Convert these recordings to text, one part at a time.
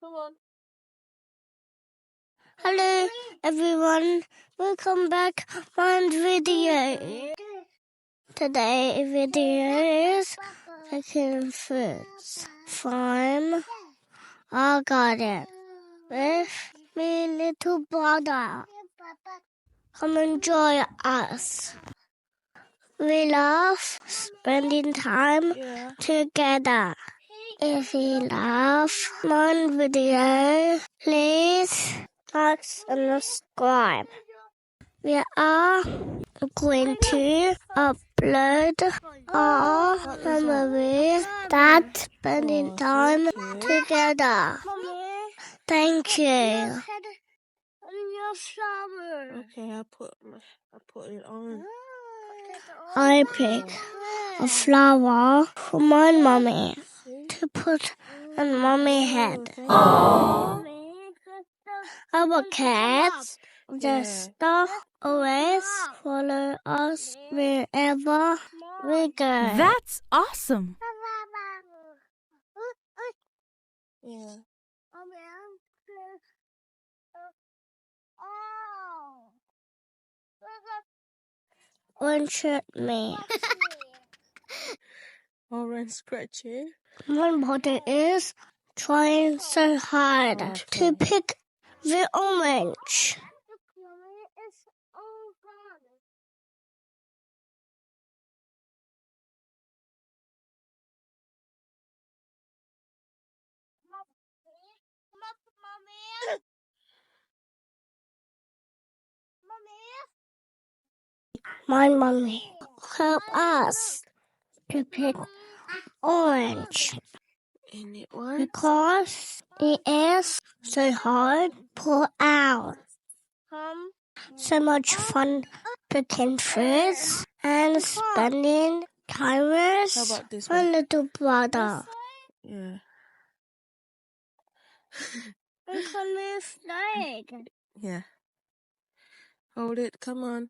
Come on. Hello everyone, welcome back on video. Today video is picking fruits from our garden with my little brother. Come enjoy us. We love spending time together. If you love my video, please like and subscribe. We are going to upload our memories that spending time together. Thank you. Okay, I put it on. I pick a flower for my mommy to put on mommy's head. Our cats just always follow us wherever we go. That's awesome. Yeah. One shirt me. Orange scratchy. My body is trying so hard to pick the orange. My mommy help us to pick orange And it was because it is so hard to pull out. So much fun picking fruits and spending time How with about this my one? little brother. Yeah. Look on this leg. Yeah. Hold it. Come on.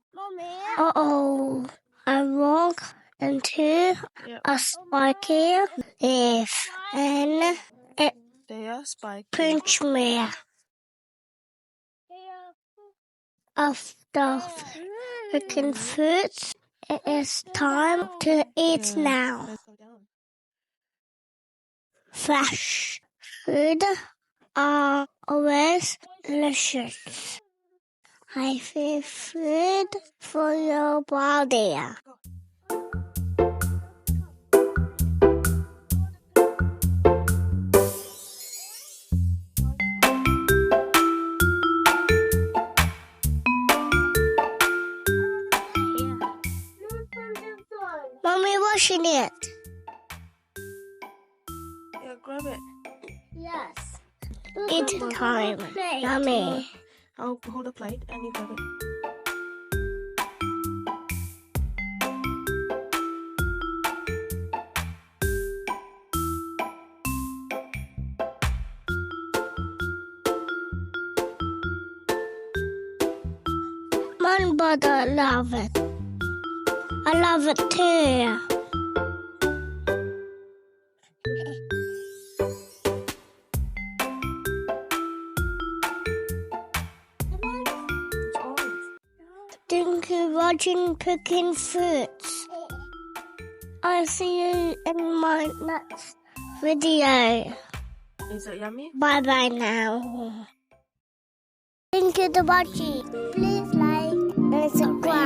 Uh-oh. I walk into a spiky leaf and it They are spiky. pinched me. After picking fruits, it is time to eat now. Let's go down. Fresh food are always delicious. I feel food for your body. Mommy washing it. Yeah, grab it. Yes. Eat time. Yummy. I'll hold the plate and you grab it. My brother love it. I love it too. Thank you for watching Picking Fruits. I'll see you in my next video. Is it yummy? Bye bye now. Thank you for watching. Please like and subscribe.